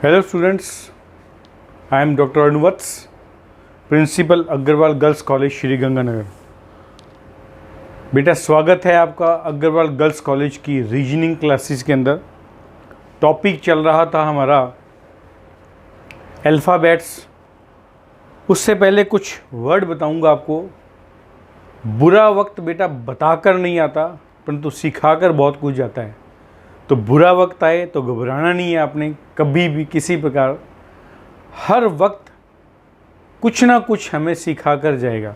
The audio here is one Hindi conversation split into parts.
Hello students, I am doctor Anuvats, principal Agarwal girls college Shri Ganganagar. बेटा स्वागत है आपका अग्रवाल गर्ल्स कॉलेज की रीजनिंग क्लासेस के अंदर। टॉपिक चल रहा था हमारा अल्फ़ाबेट्स। उससे पहले कुछ वर्ड बताऊंगा आपको। बुरा वक्त बेटा बताकर नहीं आता, परंतु सिखाकर बहुत कुछ जाता है। तो बुरा वक्त आए तो घबराना नहीं है आपने कभी भी, किसी प्रकार। हर वक्त कुछ ना कुछ हमें सिखा कर जाएगा।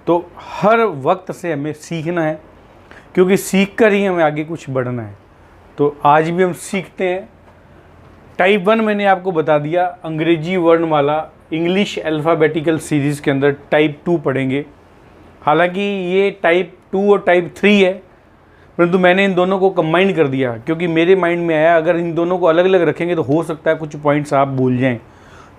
तो हर वक्त से हमें सीखना है, क्योंकि सीख कर ही हमें आगे कुछ बढ़ना है। तो आज भी हम सीखते हैं। टाइप 1 मैंने आपको बता दिया, अंग्रेजी वर्णमाला इंग्लिश अल्फ़ाबेटिकल सीरीज़ के अंदर टाइप 2 पढ़ेंगे। हालांकि ये टाइप 2 और टाइप 3 है, परंतु मैंने इन दोनों को कंबाइन कर दिया, क्योंकि मेरे माइंड में आया अगर इन दोनों को अलग अलग रखेंगे तो हो सकता है कुछ पॉइंट्स आप भूल जाएं।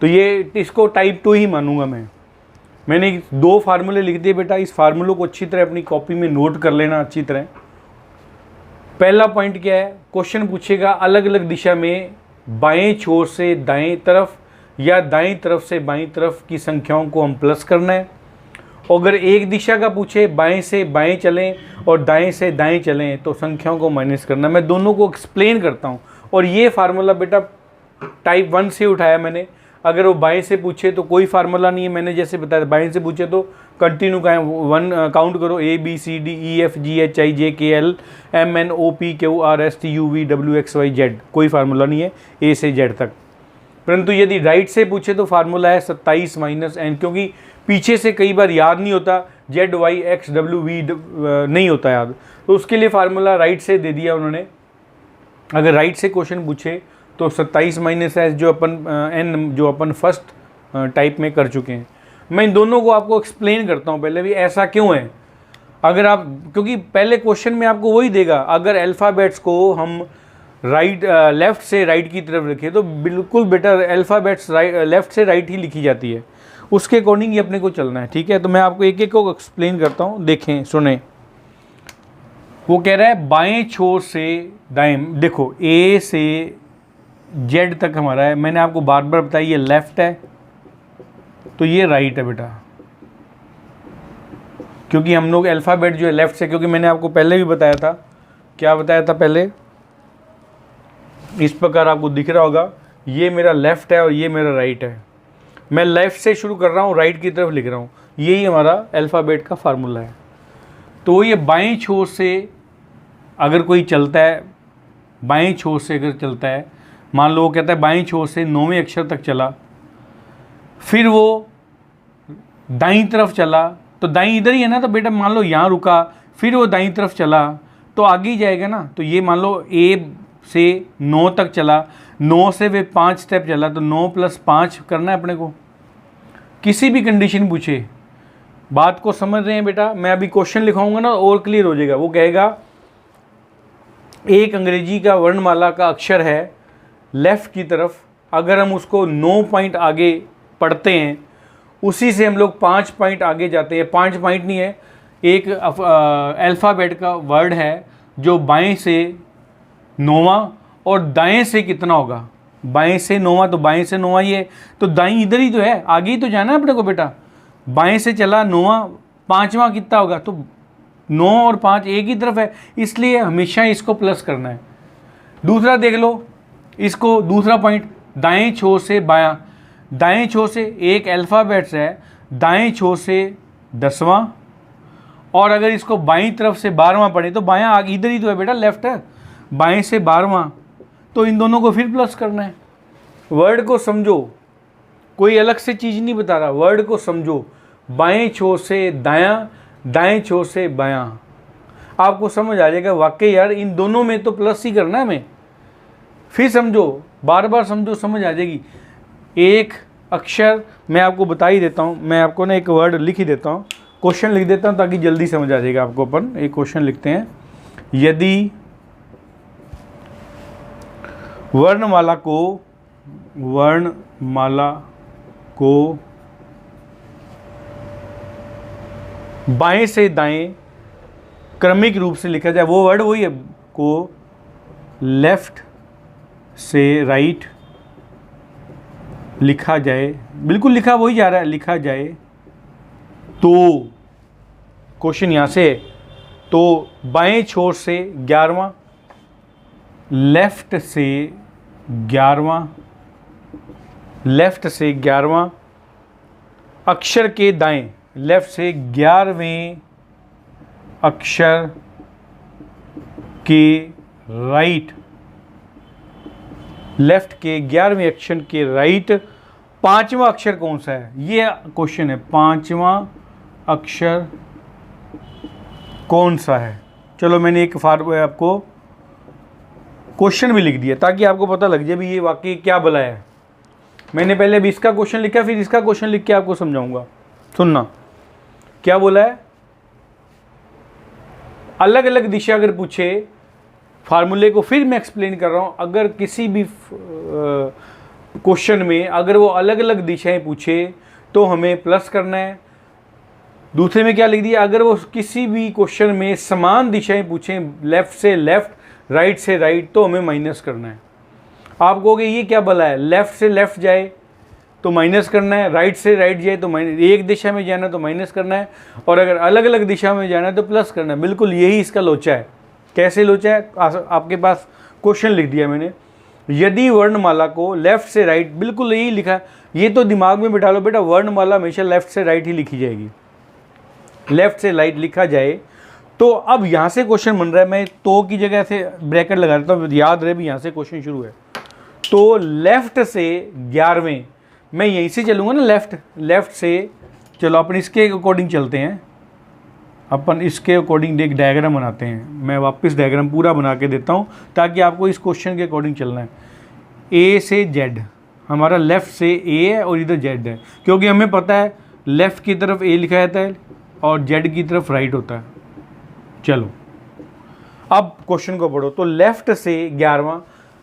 तो ये इसको टाइप 2 ही मानूंगा मैंने 2 फार्मूले लिख दिए बेटा। इस फार्मूलों को अच्छी तरह अपनी कॉपी में नोट कर लेना अच्छी तरह। पहला पॉइंट क्या है, क्वेश्चन पूछेगा अलग अलग दिशा में बाएं छोर से दाएं तरफ या दाएं तरफ से बाएं तरफ की संख्याओं को हम प्लस करना है। अगर एक दिशा का पूछे बाएं से बाएं चलें और दाएं से दाएं चलें तो संख्याओं को माइनस करना। मैं दोनों को एक्सप्लेन करता हूं। और ये फार्मूला बेटा टाइप 1 से उठाया मैंने। अगर वो बाएं से पूछे तो कोई फार्मूला नहीं है, मैंने जैसे बताया। बाएं से पूछे तो कंटिन्यू काउंट करो, ABCDEFGHIJKL MNOPQRSTUVWXYZ। कोई फार्मूला नहीं है ए से जेड तक। परंतु यदि राइट से पूछे तो फार्मूला है 27 माइनस n, क्योंकि पीछे से कई बार याद नहीं होता, ZYXWV नहीं होता याद, तो उसके लिए फार्मूला राइट से दे दिया उन्होंने। अगर राइट से क्वेश्चन पूछे तो 27 माइनस एस जो अपन फर्स्ट टाइप में कर चुके हैं। मैं इन दोनों को आपको एक्सप्लेन करता हूँ पहले भी, ऐसा क्यों है। अगर आप, क्योंकि पहले क्वेश्चन में आपको वही देगा, अगर अल्फ़ाबेट्स को हम लेफ़्ट से राइट की तरफ रखें तो बिल्कुल बेटा अल्फ़ाबेट्स लेफ़्ट से राइट ही लिखी जाती है। उसके अकॉर्डिंग ही अपने को चलना है, ठीक है। तो मैं आपको एक एक को एक्सप्लेन करता हूँ, देखें सुने। वो कह रहा है बाएं छोर से दाएं। देखो ए से जेड तक हमारा है। मैंने आपको बार बार बताया ये लेफ़्ट है तो ये राइट है बेटा, क्योंकि हम लोग अल्फ़ाबेट जो है लेफ़्ट से, क्योंकि मैंने आपको पहले भी बताया था। क्या बताया था पहले, इस प्रकार आपको दिख रहा होगा, ये मेरा लेफ़्ट है और ये मेरा राइट है। मैं लेफ़्ट से शुरू कर रहा हूँ, राइट की तरफ लिख रहा हूँ। यही हमारा अल्फ़ाबेट का फार्मूला है। तो ये बाएं छोर से अगर कोई चलता है, बाएं छोर से अगर चलता है, मान लो वो कहता है बाएं छोर से 9वें अक्षर तक चला, फिर वो दाईं तरफ चला, तो दाईं इधर ही है ना, तो बेटा मान लो यहाँ रुका, फिर वो दाईं तरफ चला तो आगे ही जाएगा ना। तो ये मान लो ए से 9 तक चला, 9 से वे 5 स्टेप चला, तो 9 + 5 करना है अपने को। किसी भी कंडीशन पूछे, बात को समझ रहे हैं बेटा। मैं अभी क्वेश्चन लिखाऊंगा ना और क्लियर हो जाएगा। वो कहेगा एक अंग्रेजी का वर्णमाला का अक्षर है लेफ़्ट की तरफ, अगर हम उसको 9 पॉइंट आगे पढ़ते हैं, उसी से हम लोग 5 पॉइंट आगे जाते हैं। 5 पॉइंट नहीं है, एक अल्फ़ाबेट का वर्ड है जो बाएं से 9वां और दाएं से कितना होगा, बाएं से 9वां, तो बाएं से 9वां ये, तो दाईं इधर ही तो है, आगे ही तो जाना है अपने को बेटा। बाएं से चला 9वां, 5वां कितना होगा, तो 9 और 5 एक ही तरफ है, इसलिए हमेशा इसको प्लस करना है। दूसरा देख लो इसको, दूसरा पॉइंट, दाएं छोर से बायां। दाएं छोर से एक अल्फ़ाबेट्स है, दाएं छोर से 10वां, और अगर इसको बाईं तरफ से 12वां पढ़े तो बायां आगे इधर ही तो है बेटा, लेफ्ट है। बाएं से 12वां, तो इन दोनों को फिर प्लस करना है। वर्ड को समझो, कोई अलग से चीज़ नहीं बता रहा, वर्ड को समझो। बाएं छोर से दायां, दाएं छोर से बायां, आपको समझ आ जाएगा वाकई यार इन दोनों में तो प्लस ही करना है हमें। फिर समझो, बार बार समझो, समझ आ जाएगी। एक अक्षर मैं आपको बता ही देता हूँ, मैं आपको ना एक वर्ड लिख ही देता हूँ, क्वेश्चन लिख देता हूँ ताकि जल्दी समझ आ जाएगा आपको। अपन एक क्वेश्चन लिखते हैं, यदि वर्णमाला को बाएं से दाएं क्रमिक रूप से लिखा जाए, वो वर्ड वही है, को लेफ्ट से राइट लिखा जाए, बिल्कुल लिखा वही जा रहा है, लिखा जाए तो क्वेश्चन यहाँ से, तो बाएं छोर से 11वां, लेफ्ट से 11वां, लेफ्ट से 11वां अक्षर के दाएं, लेफ्ट से 11वें अक्षर के राइट, लेफ्ट के 11वें अक्षर के राइट 5वां अक्षर कौन सा है, ये क्वेश्चन है। 5वां अक्षर कौन सा है। चलो मैंने एक आपको क्वेश्चन भी लिख दिया ताकि आपको पता लग जाए भी ये वाकई क्या बुलाया है। मैंने पहले भी इसका क्वेश्चन लिखा, फिर इसका क्वेश्चन लिख के आपको समझाऊंगा। सुनना क्या बोला है। अलग अलग दिशा अगर पूछे, फार्मूले को फिर मैं एक्सप्लेन कर रहा हूं, अगर किसी भी क्वेश्चन में अगर वो अलग अलग दिशाएं पूछे तो हमें प्लस करना है। दूसरे में क्या लिख दिया, अगर वो किसी भी क्वेश्चन में समान दिशाएं पूछें, लेफ्ट से लेफ्ट, राइट से राइट, तो हमें माइनस करना है। आप कहोगे ये क्या भला है, लेफ्ट से लेफ्ट जाए तो माइनस करना है, राइट से राइट जाए तो माइनस, एक दिशा में जाना है तो माइनस करना है, और अगर अलग अलग दिशा में जाना है तो प्लस करना है। बिल्कुल यही इसका लोचा है। कैसे लोचा है, आपके पास क्वेश्चन लिख दिया मैंने। यदि वर्णमाला को लेफ्ट से राइट, बिल्कुल यही लिखा है, ये तो दिमाग में बिठा लो बेटा, वर्णमाला हमेशा लेफ्ट से राइट ही लिखी जाएगी, लेफ्ट से राइट लिखा जाए। तो अब यहाँ से क्वेश्चन बन रहा है, मैं तो की जगह से ब्रैकेट लगा देता हूँ, याद रहे भी यहाँ से क्वेश्चन शुरू है। तो लेफ्ट से 11वें, मैं यहीं से चलूँगा ना, लेफ्ट से। चलो अपन इसके अकॉर्डिंग चलते हैं, अपन इसके अकॉर्डिंग एक डायग्राम बनाते हैं। मैं वापस डायग्राम पूरा बना के देता हूँ ताकि आपको इस क्वेश्चन के अकॉर्डिंग चलना है। ए से जेड, हमारा लेफ़्ट से ए है और इधर जेड है, क्योंकि हमें पता है लेफ़्ट की तरफ ए लिखा जाता है और जेड की तरफ राइट होता है। चलो अब क्वेश्चन को पढ़ो। तो लेफ़्ट से 11वां,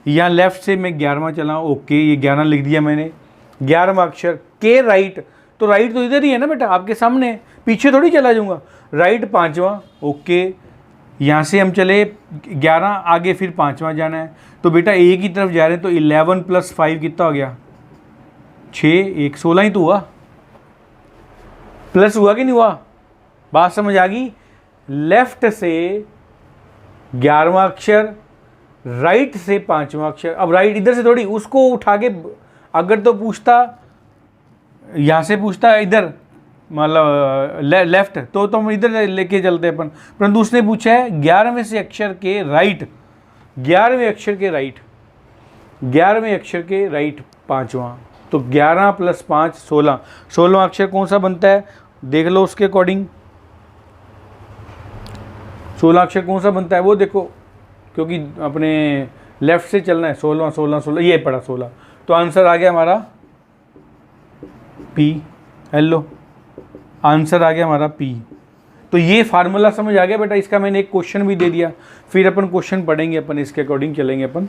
यहाँ लेफ़्ट से मैं 11वां चला, ओके, ये 11 लिख दिया मैंने। 11वां अक्षर के राइट, तो राइट तो इधर ही है ना बेटा, आपके सामने, पीछे थोड़ी चला जाऊँगा। राइट 5वां, ओके, यहाँ से हम चले 11 आगे, फिर 5वां जाना है। तो बेटा ए की तरफ जा रहे हैं, तो 11 + 5 कितना हो गया, 6, 1 16 ही तो हुआ। प्लस हुआ कि नहीं हुआ, बात समझ आ गई। लेफ्ट से 11वां अक्षर, राइट से 5वां अक्षर। अब राइट इधर से थोड़ी, उसको उठा के, अगर तो पूछता यहाँ से पूछता इधर, मतलब लेफ्ट, तो हम इधर लेके चलते अपन, परंतु उसने पूछा है 11वें से अक्षर के राइट, 11वें अक्षर के राइट, 11वें अक्षर के राइट 5वां। तो 11 + 5 16, 16वां अक्षर कौन सा बनता है, देख लो उसके अकॉर्डिंग। 16 अक्षर कौन सा बनता है वो देखो, क्योंकि अपने लेफ्ट से चलना है। 16 16 16, ये पड़ा 16, तो आंसर आ गया हमारा पी। हेलो, आंसर आ गया हमारा पी। तो ये फार्मूला समझ आ गया बेटा, इसका मैंने एक क्वेश्चन भी दे दिया, फिर अपन क्वेश्चन पढ़ेंगे, अपन इसके अकॉर्डिंग चलेंगे अपन।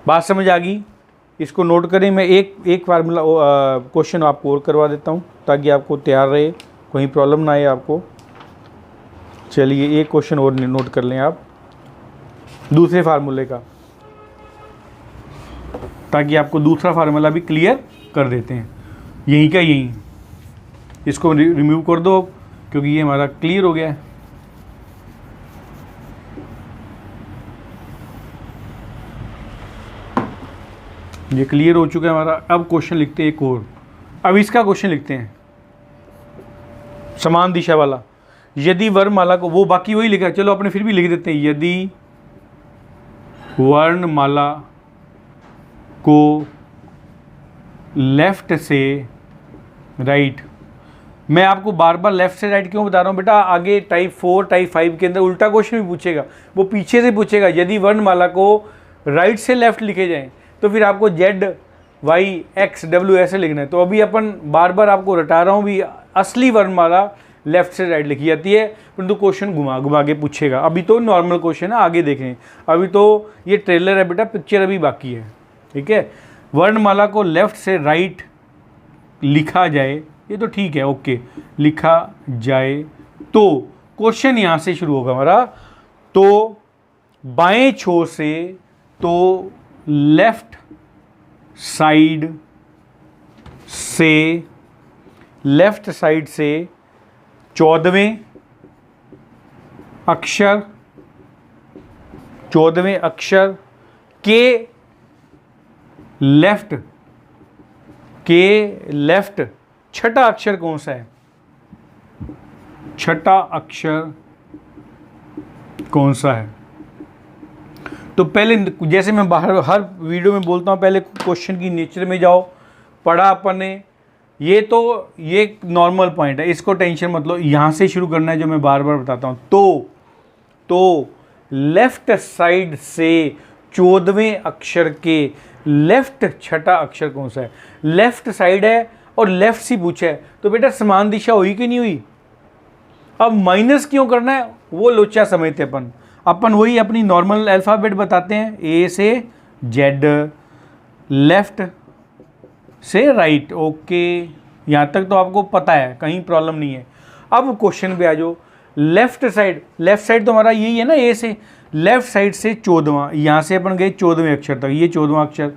बात समझ आ गई, इसको नोट करें। मैं एक फार्मूला क्वेश्चन आपको और करवा देता हूँ ताकि आपको तैयार रहे, कोई प्रॉब्लम ना आए आपको। चलिए एक क्वेश्चन और नोट कर लें आप दूसरे फार्मूले का, ताकि आपको दूसरा फार्मूला भी क्लियर कर देते हैं। यहीं का यहीं, इसको रिमूव कर दो क्योंकि ये हमारा क्लियर हो गया है। ये क्लियर हो चुका है हमारा। अब क्वेश्चन लिखते हैं एक और, अब इसका क्वेश्चन लिखते हैं समान दिशा वाला। यदि वर्णमाला को, वो बाकी वही लिखा है, चलो अपने फिर भी लिख देते हैं। यदि वर्णमाला को लेफ्ट से राइट, मैं आपको बार बार लेफ्ट से राइट क्यों बता रहा हूँ बेटा, आगे टाइप 4 टाइप 5 के अंदर उल्टा क्वेश्चन भी पूछेगा, वो पीछे से पूछेगा। यदि वर्णमाला को राइट से लेफ्ट लिखे जाएं तो फिर आपको Z Y X W ऐसे लिखना है। तो अभी अपन बार बार आपको रटा रहा हूँ भी, असली वर्णमाला लेफ्ट से राइट लिखी जाती है, परंतु क्वेश्चन घुमा घुमा के पूछेगा। अभी तो नॉर्मल क्वेश्चन है, आगे देखें, अभी तो ये ट्रेलर है बेटा, पिक्चर अभी बाकी है, ठीक है। वर्णमाला को लेफ्ट से राइट लिखा जाए, ये तो ठीक है, ओके, लिखा जाए तो क्वेश्चन यहाँ से शुरू होगा हमारा। तो बाएं छोर से, तो लेफ्ट साइड से लेफ्ट साइड से 14वें अक्षर के लेफ्ट छठा अक्षर कौन सा है? छठा अक्षर कौन सा है? तो पहले, जैसे मैं बाहर हर वीडियो में बोलता हूँ, पहले क्वेश्चन की नेचर में जाओ, पढ़ा अपन ने। ये नॉर्मल पॉइंट है, इसको टेंशन मत लो, यहाँ से शुरू करना है जो मैं बार बार बताता हूँ। तो लेफ्ट साइड से 14वें अक्षर के लेफ्ट छठा अक्षर कौन सा है? लेफ्ट साइड है और लेफ्ट से पूछा है, तो बेटा समान दिशा हुई कि नहीं हुई? अब माइनस क्यों करना है वो लोचा समझते अपन वही अपनी नॉर्मल अल्फ़ाबेट बताते हैं, ए से जेड, लेफ्ट से राइट। ओके, यहाँ तक तो आपको पता है, कहीं प्रॉब्लम नहीं है। अब क्वेश्चन पे आ जाओ। लेफ्ट साइड तो हमारा यही है ना, ए से लेफ्ट साइड से 14वां, यहाँ से अपन गए 14वें अक्षर तक, ये 14वां अक्षर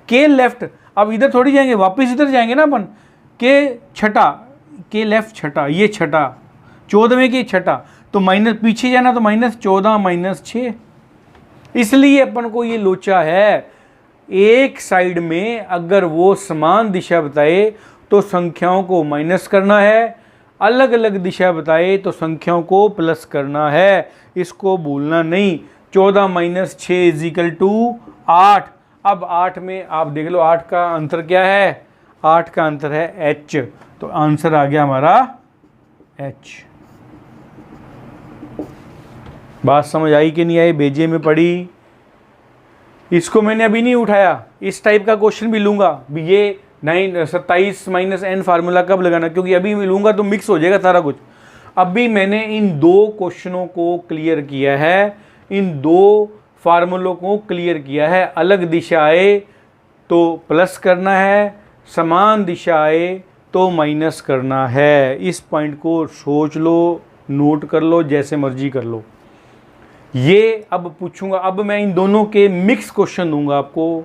के लेफ्ट। अब इधर थोड़ी जाएंगे, वापस इधर जाएंगे ना अपन, के लेफ्ट छठा, ये छठा 14वें के छठा, तो माइनस पीछे जाना, तो -14 -6। इसलिए अपन को ये लोचा है। एक साइड में अगर वो समान दिशा बताए तो संख्याओं को माइनस करना है, अलग अलग दिशा बताए तो संख्याओं को प्लस करना है, इसको भूलना नहीं। 14 - 6 = 8। अब 8 में आप देख लो 8 का आंसर क्या है? 8 का आंसर है H, तो आंसर आ गया हमारा H। बात समझ आई कि नहीं आई? बेजे में पड़ी। इसको मैंने अभी नहीं उठाया, इस टाइप का क्वेश्चन भी लूँगा। ये 27 - n फार्मूला कब लगाना, क्योंकि अभी लूँगा तो मिक्स हो जाएगा सारा कुछ। अभी मैंने इन दो क्वेश्चनों को क्लियर किया है, इन दो फार्मूलों को क्लियर किया है। अलग दिशा आए तो प्लस करना है, समान दिशा आए तो माइनस करना है। इस पॉइंट को सोच लो, नोट कर लो, जैसे मर्जी कर लो। ये अब पूछूंगा, अब मैं इन दोनों के मिक्स क्वेश्चन दूंगा आपको,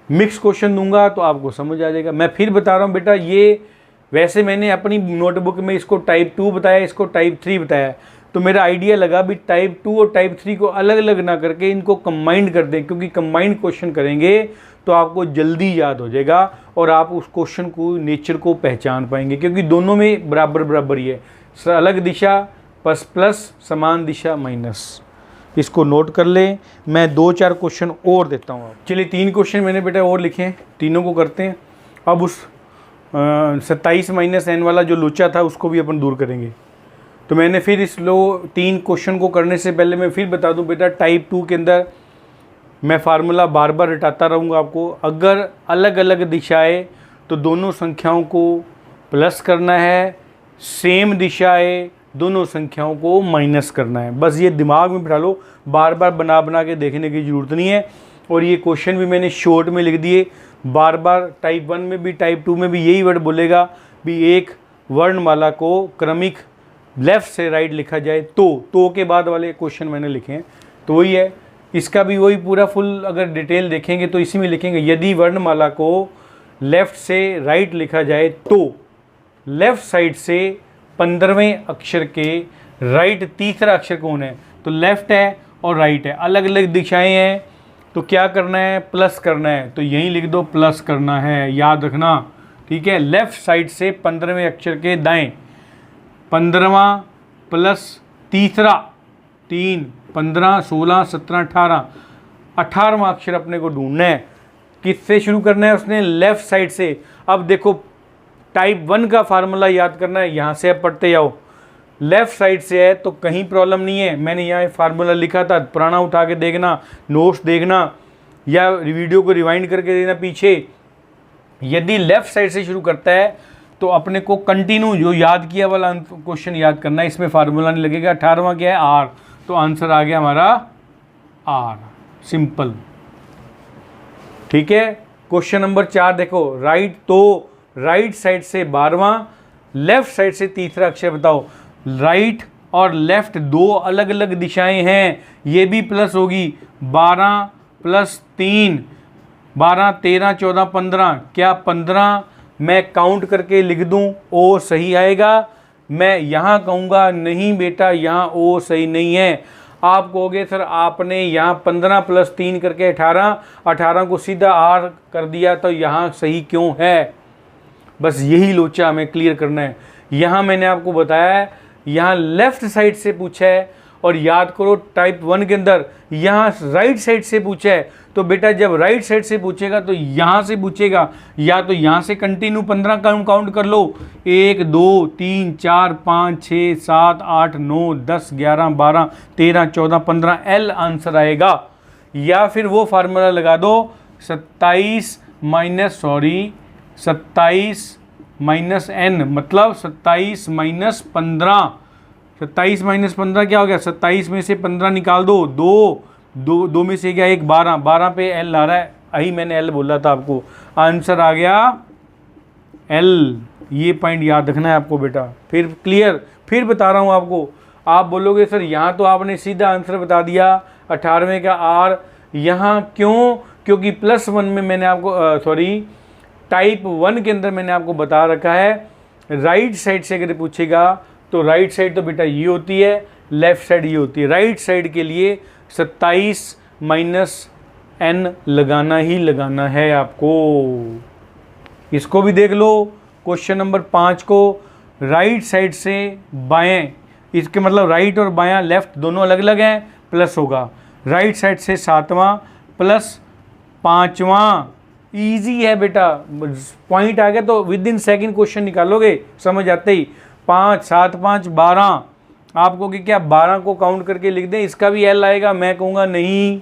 मिक्स क्वेश्चन दूंगा तो आपको समझ आ जाएगा। मैं फिर बता रहा हूँ बेटा, ये वैसे मैंने अपनी नोटबुक में इसको टाइप 2 बताया, इसको टाइप 3 बताया, तो मेरा आइडिया लगा भी टाइप 2 और टाइप 3 को अलग अलग ना करके इनको कंबाइंड कर दें, क्योंकि कंबाइंड क्वेश्चन करेंगे तो आपको जल्दी याद हो जाएगा और आप उस क्वेश्चन को, नेचर को पहचान पाएंगे, क्योंकि दोनों में बराबर ही है। अलग दिशा प्लस, समान दिशा माइनस। इसको नोट कर लें। मैं 2-4 क्वेश्चन और देता हूँ। चलिए 3 क्वेश्चन मैंने बेटा और लिखे हैं, तीनों को करते हैं। अब उस 27 - n वाला जो लोचा था उसको भी अपन दूर करेंगे। तो मैंने फिर इस 3 क्वेश्चन को करने से पहले मैं फिर बता दूं बेटा, टाइप 2 के अंदर मैं फार्मूला बार बार रटाता रहूँगा आपको। अगर अलग अलग दिशाएं तो दोनों संख्याओं को प्लस करना है, सेम दिशाएं दोनों संख्याओं को माइनस करना है। बस ये दिमाग में बिठा लो, बार बार बना के देखने की ज़रूरत नहीं है। और ये क्वेश्चन भी मैंने शॉर्ट में लिख दिए। बार बार टाइप 1 में भी टाइप 2 में भी यही वर्ड बोलेगा भी एक वर्णमाला को क्रमिक लेफ़्ट से राइट लिखा जाए तो के बाद वाले क्वेश्चन मैंने लिखे हैं। तो वही है, इसका भी वही पूरा फुल अगर डिटेल देखेंगे तो इसी में लिखेंगे, यदि वर्णमाला को लेफ़्ट से राइट लिखा जाए तो लेफ़्ट साइड से 15वें अक्षर के राइट तीसरा अक्षर कौन है? तो लेफ़्ट है और राइट है, अलग अलग दिशाएं हैं, तो क्या करना है? प्लस करना है। तो यहीं लिख दो प्लस करना है, याद रखना, ठीक है। लेफ़्ट साइड से 15वें अक्षर के दाएं, 15वां प्लस तीसरा 3, 15, 16, 17, 18, 18वां अक्षर अपने को ढूंढना है। किससे शुरू करना है? उसने लेफ़्ट साइड से। अब देखो टाइप 1 का फार्मूला याद करना है, यहाँ से अब पढ़ते जाओ। लेफ़्ट साइड से है तो कहीं प्रॉब्लम नहीं है, मैंने यहाँ फार्मूला लिखा था, पुराना उठा के देखना, नोट्स देखना या वीडियो को रिवाइंड करके देना पीछे। यदि लेफ़्ट साइड से शुरू करता है तो अपने को कंटिन्यू जो याद किया वाला क्वेश्चन याद करना है, इसमें फार्मूला नहीं लगेगा। 18वां क्या है? आर, तो आंसर आ गया हमारा आर, सिंपल, ठीक है। क्वेश्चन नंबर 4 देखो, राइट, तो राइट साइड से 12वां, लेफ्ट साइड से तीसरा अक्षर बताओ। राइट और लेफ्ट दो अलग अलग दिशाएं हैं, ये भी प्लस होगी। 12 + 3, 12, 13, 14, 15, क्या 15 मैं काउंट करके लिख दूं ओ सही आएगा। मैं यहाँ कहूँगा नहीं बेटा यहाँ ओ सही नहीं है। आप कहोगे सर आपने यहाँ 15 + 3 करके 18 को सीधा R कर दिया तो यहाँ सही क्यों है। बस यही लोचा हमें क्लियर करना है। यहाँ मैंने आपको बताया है, यहाँ लेफ्ट साइड से पूछा है और याद करो टाइप 1 के अंदर यहाँ राइट साइड से पूछा है। तो बेटा जब राइट साइड से पूछेगा तो यहाँ से पूछेगा, या तो यहाँ से कंटिन्यू 15 काउंट कर लो, 1 2 3 4 5 6 7 8 9 10 11 12 13 14 15 L आंसर आएगा। या फिर वो फार्मूला लगा दो 27 माइनस n मतलब 27 - 15। 27 - 15 क्या हो गया, 27 में से 15 निकाल दो, दो में से क्या 1 12 पे L आ रहा है, आई मैंने L बोला था आपको, आंसर आ गया L। ये पॉइंट याद रखना है आपको बेटा। फिर क्लियर, फिर बता रहा हूँ आपको। आप बोलोगे सर यहाँ तो आपने सीधा आंसर बता दिया 18वें का R, यहाँ क्यों, क्योंकि +1 में मैंने आपको टाइप 1 के अंदर मैंने आपको बता रखा है राइट साइड से अगर पूछेगा तो राइट साइड तो बेटा ये होती है, लेफ्ट साइड ये होती है। राइट साइड के लिए 27 - n लगाना ही लगाना है आपको। इसको भी देख लो, क्वेश्चन नंबर 5 को राइट साइड से बाएं, इसके मतलब राइट और बायां लेफ्ट दोनों अलग अलग हैं, प्लस होगा। राइट साइड से 7वां प्लस 5वां, ईजी है बेटा। पॉइंट आ गया तो विद इन सेकंड क्वेश्चन निकालोगे समझ आते ही। 5 7 5 12, आपको कि क्या 12 को काउंट करके लिख दें, इसका भी L आएगा। मैं कहूँगा नहीं,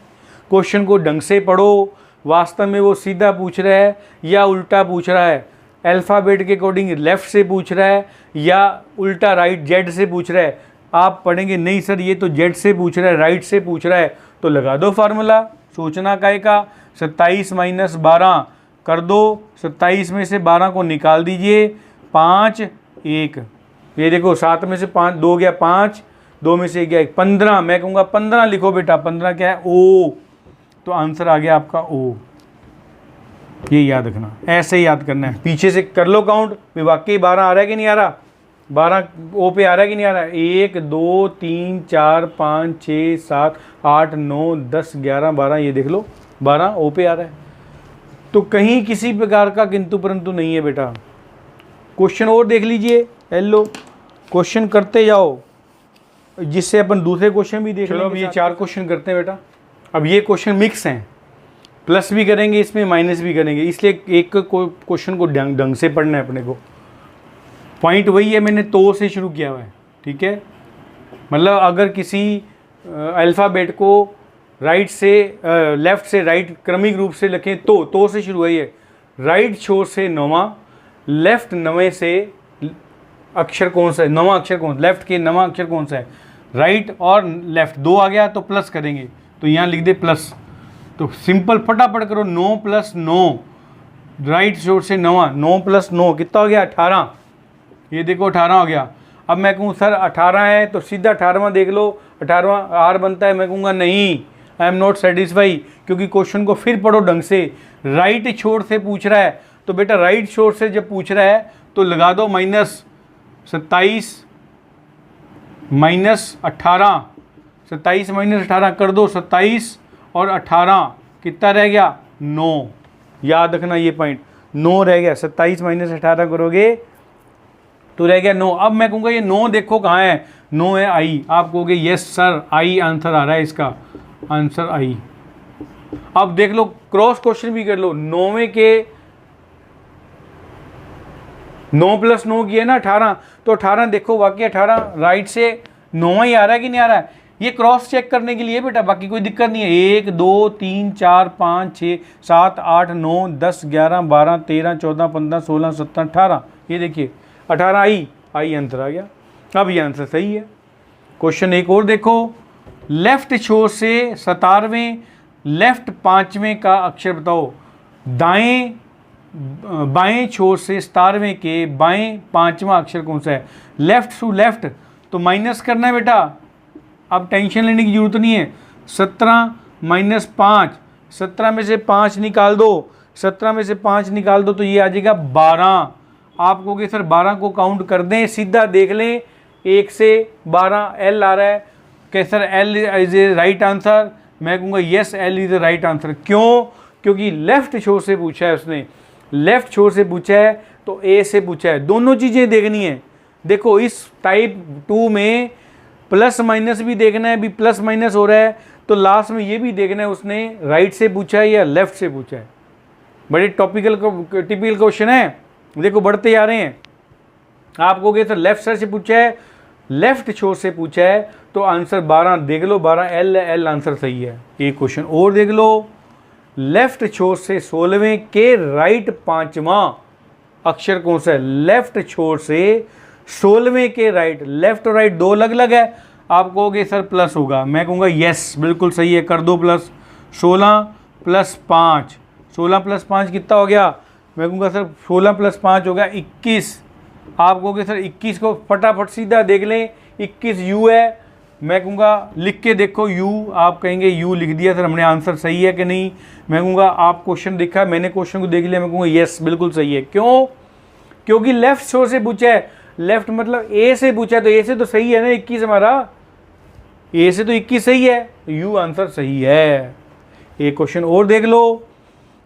क्वेश्चन को ढंग से पढ़ो। वास्तव में वो सीधा पूछ रहा है या उल्टा पूछ रहा है, अल्फ़ाबेट के अकॉर्डिंग लेफ़्ट से पूछ रहा है या उल्टा राइट Z से पूछ रहा है। आप पढ़ेंगे नहीं सर ये तो Z से पूछ रहा है, राइट से पूछ रहा है, तो लगा दो फार्मूला, सोचना काहे का। 27 - 12 कर दो, 27 में से 12 को निकाल दीजिए, 5 1, ये देखो 7 में से 5 2 गया 5, 2 में से गया 1 15। मैं कहूँगा 15 लिखो बेटा, 15 क्या है O, तो आंसर आ गया आपका O। ये याद रखना, ऐसे ही याद करना है। पीछे से कर लो काउंट, वाकई 12 आ रहा है कि नहीं आ रहा, 12 O पे आ रहा है कि नहीं आ रहा है। 1 2 3 4 5 6 7 8 9 10 11 12, ये देख लो 12 O पे आ रहा है। तो कहीं किसी प्रकार का किंतु परंतु नहीं है बेटा। क्वेश्चन और देख लीजिए, हेलो क्वेश्चन करते जाओ जिससे अपन दूसरे क्वेश्चन भी देख। चलो अब ये 4 क्वेश्चन करते हैं बेटा। अब ये क्वेश्चन मिक्स हैं, प्लस भी करेंगे इसमें माइनस भी करेंगे, इसलिए एक क्वेश्चन को ढंग से पढ़ना है अपने को। पॉइंट वही है, मैंने तो से शुरू किया हुआ है, ठीक है। मतलब अगर किसी अल्फ़ाबेट को राइट से लेफ़्ट से राइट क्रमिक रूप से लिखें तो से शुरू है ये। राइट छोर से 9वां, लेफ़्ट 9वें से अक्षर कौन सा है, 9वां अक्षर कौन, लेफ़्ट के 9वां अक्षर कौन सा है। राइट और लेफ़्ट 2 आ गया तो प्लस करेंगे, तो यहाँ लिख दे प्लस। तो सिंपल फटाफट करो, 9 + 9, राइट छोर से 9वां, 9 + 9 कितना हो गया 18। ये देखो 18 हो गया। अब मैं कहूँ सर 18 है तो सीधा 18वां देख लो, 18वां R बनता है। मैं कहूँगा नहीं, आई एम नॉट सेटिस्फाई, क्योंकि क्वेश्चन को फिर पढ़ो ढंग से। राइट छोर से पूछ रहा है तो बेटा राइट छोर से जब पूछ रहा है तो लगा दो -27 - 18, 27 - 18 कर दो, 27 और 18 कितना रह गया 9। याद रखना ये पॉइंट, 9 रह गया। 27 - 18 करोगे तो रह गया 9। अब मैं कहूँगा ये 9 देखो कहाँ है, 9 है I। आप कहोगे यस सर I आंसर आ रहा है, इसका आंसर I। अब देख लो क्रॉस क्वेश्चन भी कर लो, 9वें के 9 + 9 किए ना 18, तो 18 देखो वाकई 18 राइट से 9वां ही आ रहा है कि नहीं आ रहा है। ये क्रॉस चेक करने के लिए बेटा, बाकी कोई दिक्कत नहीं है। 1 2 3 4 5 6 7 8 9 10 11 12 13 14 15 16 17 18, ये देखिए 18 I आंसर आ गया। अब ये आंसर सही है। क्वेश्चन एक और देखो, लेफ्ट छोर से 17वें, लेफ्ट 5वें का अक्षर बताओ। बाएं छोर से 17वें के बाएं 5वां अक्षर कौन सा है। लेफ्ट टू लेफ्ट तो माइनस करना है बेटा, अब टेंशन लेने की जरूरत नहीं है। 17 - 5, 17 में से 5 निकाल दो, 17 में से 5 निकाल दो तो ये आ जाएगा 12। आप कहोगे सर 12 को काउंट कर दें, सीधा देख लें 1 से 12 एल आ रहा है, कि sir L is a right answer. मैं कहूँगा yes L is a right answer. क्यों? क्योंकि लेफ्ट छोर से पूछा है उसने, लेफ्ट छोर से पूछा है तो ए से पूछा है, दोनों चीज़ें देखनी है। देखो इस टाइप 2 में प्लस माइनस भी देखना है, भी प्लस माइनस हो रहा है, तो लास्ट में ये भी देखना है उसने राइट से पूछा है या लेफ्ट से पूछा है। बड़े टिपिकल क्वेश्चन है, देखो बढ़ते आ रहे हैं। आप कहोगे सर लेफ्ट साइड से पूछा है, लेफ्ट छोर से पूछा है, तो आंसर 12 देख लो, 12 एल एल आंसर सही है। एक क्वेश्चन और देख लो, लेफ्ट छोर से 16वें के राइट 5वां अक्षर कौन सा है? लेफ्ट छोर से 16वें के राइट, लेफ्ट और राइट दो अलग अलग है। आप कहोगे सर प्लस होगा, मैं कहूँगा यस बिल्कुल सही है, कर दो प्लस। 16 प्लस 5, 16 प्लस 5 कितना हो गया? मैं कहूँगा सर 16 प्लस 5 हो गया 21। आप कहोगे सर 21 को फटाफट सीधा देख लें, 21 यू है। मैं कहूँगा लिख के देखो यू, आप कहेंगे यू लिख दिया सर हमने, आंसर सही है कि नहीं? मैं कहूँगा आप क्वेश्चन देखा, मैंने क्वेश्चन को देख लिया, मैं कहूँगा यस बिल्कुल सही है। क्यों? क्योंकि लेफ्ट छोर से पूछा है, लेफ्ट मतलब ए से पूछा है, तो ए से तो सही है ना 21 हमारा, ए से तो 21 सही है, यू आंसर सही है। एक क्वेश्चन और देख लो,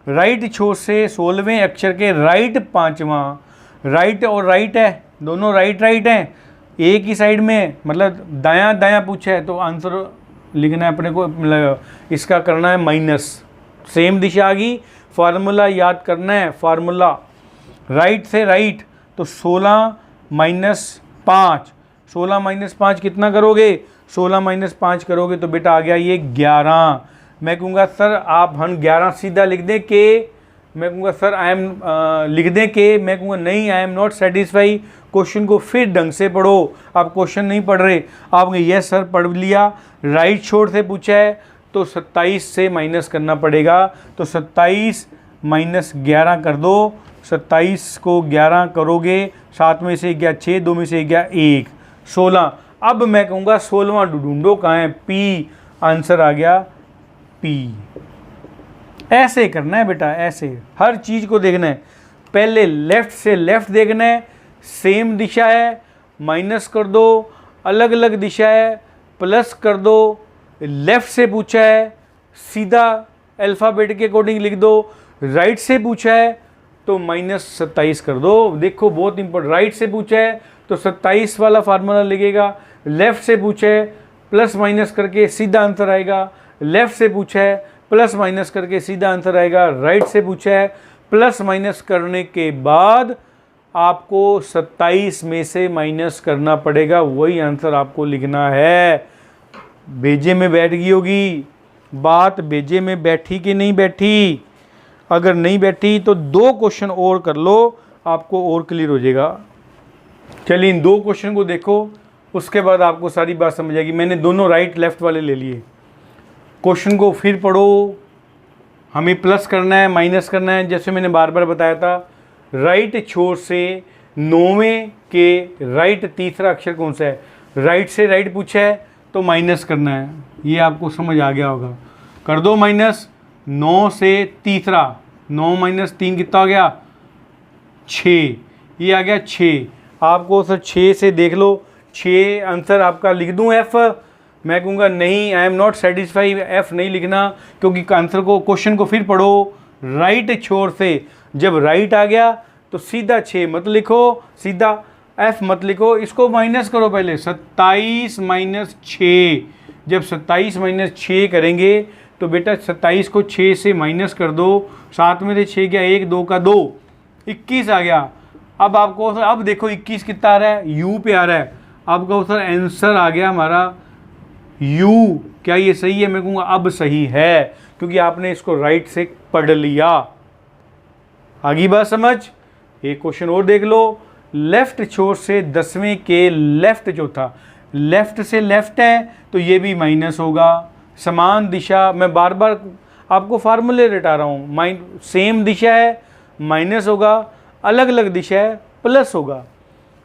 राइट छोर से 16वें अक्षर के राइट 5वां, राइट और राइट है, दोनों राइट राइट हैं, एक ही साइड में, मतलब दायां दायां पूछा है, तो आंसर लिखना है अपने को, मतलब इसका करना है माइनस। सेम दिशा आ गई, फार्मूला याद करना है, फार्मूला राइट से राइट, तो 16 माइनस 5, 16 माइनस 5 कितना करोगे? 16 माइनस 5 करोगे तो बेटा आ गया ये 11। मैं कहूँगा सर आप हम 11 सीधा लिख दें के, मैं कहूँगा सर आई एम लिख दें के, मैं कहूँगा नहीं I am not satisfy. Question को फिर ढंग से पढ़ो, आप क्वेश्चन नहीं पढ़ रहे, आपने यस सर पढ़ लिया, राइट छोर से पूछा है तो 27 से माइनस करना पड़ेगा, तो 27 माइनस 11 कर दो, 27 को 11 करोगे, 7 में से गया 6, 2 में से गया 1, 16। अब मैं कहूँगा 16वां ढूंढो कहाँ है? पी, आंसर आ गया पी। ऐसे करना है बेटा, ऐसे हर चीज़ को देखना है। पहले लेफ्ट से लेफ्ट देखना है, सेम दिशा है माइनस कर दो, अलग अलग दिशा है प्लस कर दो, लेफ्ट से पूछा है सीधा अल्फ़ाबेट के अकॉर्डिंग लिख दो, राइट से पूछा है तो माइनस 27 कर दो। देखो बहुत इंपॉर्टेंट, राइट से पूछा है तो 27 वाला फार्मूला लिखेगा, लेफ्ट से पूछा है प्लस माइनस करके सीधा आंसर आएगा, लेफ्ट से पूछा है प्लस माइनस करके सीधा आंसर आएगा, राइट से पूछा है प्लस माइनस करने के बाद आपको 27 में से माइनस करना पड़ेगा, वही आंसर आपको लिखना है। बेजे में बैठ गई होगी बात, बेजे में बैठी कि नहीं बैठी? अगर नहीं बैठी तो 2 क्वेश्चन और कर लो, आपको और क्लियर हो जाएगा। चलिए इन 2 क्वेश्चन को देखो, उसके बाद आपको सारी बात समझ आएगी। मैंने दोनों राइट लेफ्ट वाले ले लिए। क्वेश्चन को फिर पढ़ो, हमें प्लस करना है माइनस करना है, जैसे मैंने बार बार बताया था। राइट छोर से 9वें के राइट तीसरा अक्षर कौन सा है? राइट से राइट पूछा है तो माइनस करना है, ये आपको समझ आ गया होगा। कर दो माइनस, 9 से तीसरा, 9 माइनस 3 कितना हो गया? 6, ये आ गया 6। आपको सर 6 से देख लो, 6 आंसर आपका लिख दूं एफ? मैं कहूँगा नहीं, I am not satisfy, F नहीं लिखना, क्योंकि आंसर को क्वेश्चन को फिर पढ़ो। राइट छोर से जब राइट आ गया तो सीधा 6 मत लिखो, सीधा एफ मत लिखो, इसको माइनस करो पहले। 27 माइनस 6, जब 27 माइनस 6 करेंगे तो बेटा 27 को 6 से माइनस कर दो, 7 में से 6 गया 1, 2 का 2, 21 आ गया। अब आपको अब देखो 21 कितना आ रहा है? यू पे आ रहा है। अब कहो सर आंसर आ गया हमारा यू, क्या ये सही है? मैं कहूँगा अब सही है, क्योंकि आपने इसको राइट से पढ़ लिया। आगे बात समझ। एक क्वेश्चन और देख लो, लेफ्ट छोर से 10वें के लेफ्ट चौथा, लेफ्ट से लेफ्ट है तो ये भी माइनस होगा। समान दिशा, मैं बार बार आपको फार्मूले रटा रहा हूँ, सेम दिशा है माइनस होगा, अलग अलग दिशा है प्लस होगा।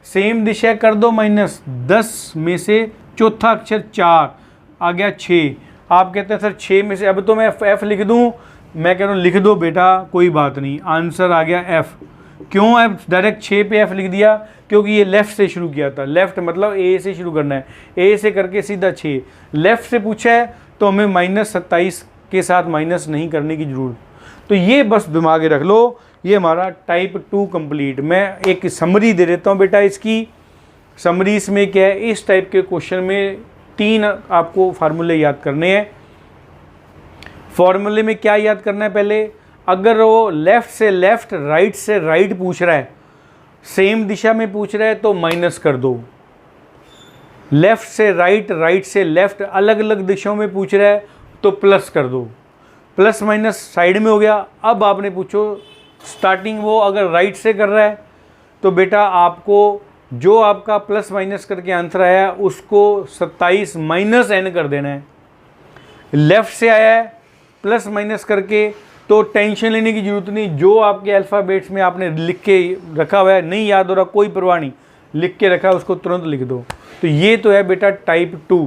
सेम दिशा कर दो माइनस, 10 में से चौथा अक्षर 4 आ गया 6। आप कहते हैं सर 6 में से, अब तो मैं एफ लिख दूं, मैं कह रहा हूँ लिख दो बेटा, कोई बात नहीं, आंसर आ गया एफ। क्यों आप डायरेक्ट 6 पे F लिख दिया? क्योंकि ये लेफ़्ट से शुरू किया था। लेफ़्ट मतलब ए से शुरू करना है, ए से करके सीधा 6। लेफ़्ट से पूछा है तो हमें -27 के साथ माइनस नहीं करने की ज़रूरत। तो ये बस दिमाग में रख लो, ये हमारा टाइप 2 कंप्लीट। मैं एक समरी दे देता हूँ बेटा इसकी। समरी इसमें क्या है, इस टाइप के क्वेश्चन में 3 आपको फार्मूले याद करने हैं। फॉर्मूले में क्या याद करना है पहले, अगर वो लेफ़्ट से लेफ़्ट, राइट से राइट पूछ रहा है, सेम दिशा में पूछ रहा है तो माइनस कर दो। लेफ़्ट से राइट, राइट से लेफ़्ट अलग अलग दिशाओं में पूछ रहा है तो प्लस कर दो। प्लस माइनस साइड में हो गया। अब आपने पूछो स्टार्टिंग वो अगर राइट से कर रहा है तो बेटा आपको जो आपका प्लस माइनस करके आंसर आया है उसको 27 माइनस n कर देना है। लेफ़्ट से आया है प्लस माइनस करके तो टेंशन लेने की ज़रूरत नहीं, जो आपके अल्फ़ाबेट्स में आपने लिख के रखा हुआ है, नहीं याद हो रहा कोई परवाह नहीं, लिख के रखा है उसको तुरंत लिख दो। तो ये तो है बेटा टाइप 2।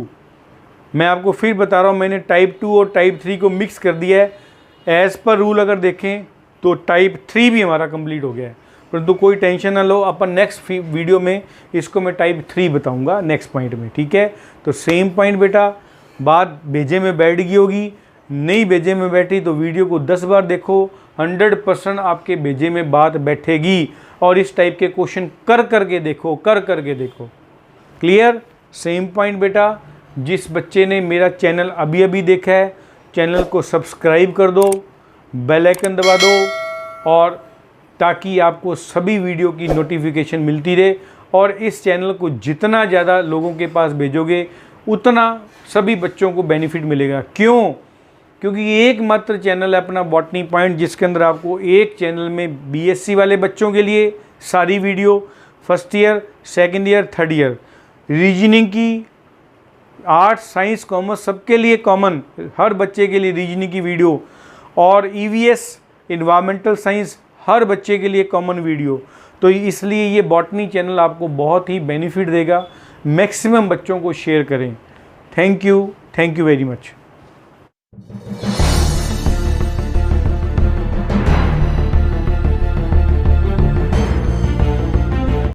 मैं आपको फिर बता रहा हूँ, मैंने टाइप 2 और टाइप 3 को मिक्स कर दिया है। एज़ पर रूल अगर देखें तो टाइप 3 भी हमारा कंप्लीट हो गया है, परंतु कोई टेंशन ना लो, अपन नेक्स्ट वीडियो में इसको मैं टाइप 3 बताऊंगा नेक्स्ट पॉइंट में, ठीक है। तो सेम पॉइंट बेटा, बात भेजे में बैठ गई होगी, नहीं भेजे में बैठी तो वीडियो को 10 बार देखो, 100% आपके भेजे में बात बैठेगी। और इस टाइप के क्वेश्चन कर करके देखो, कर करके देखो। क्लियर? सेम पॉइंट बेटा। जिस बच्चे ने मेरा चैनल अभी अभी देखा है, चैनल को सब्सक्राइब कर दो, बेल आइकन दबा दो, और ताकि आपको सभी वीडियो की नोटिफिकेशन मिलती रहे। और इस चैनल को जितना ज़्यादा लोगों के पास भेजोगे उतना सभी बच्चों को बेनिफिट मिलेगा। क्यों? क्योंकि ये एकमात्र चैनल है अपना बॉटनी पॉइंट, जिसके अंदर आपको एक चैनल में बीएससी वाले बच्चों के लिए सारी video, first year, second year, third year, reasoning की, आर्ट्स, साइंस, कॉमर्स सबके लिए कॉमन, हर बच्चे के लिए रीजनिंग की वीडियो, और ईवीएस, इन्वायरमेंटल साइंस, हर बच्चे के लिए कॉमन वीडियो। तो इसलिए ये बॉटनी चैनल आपको बहुत ही बेनिफिट देगा। मैक्सिमम बच्चों को शेयर करें। Thank you very much.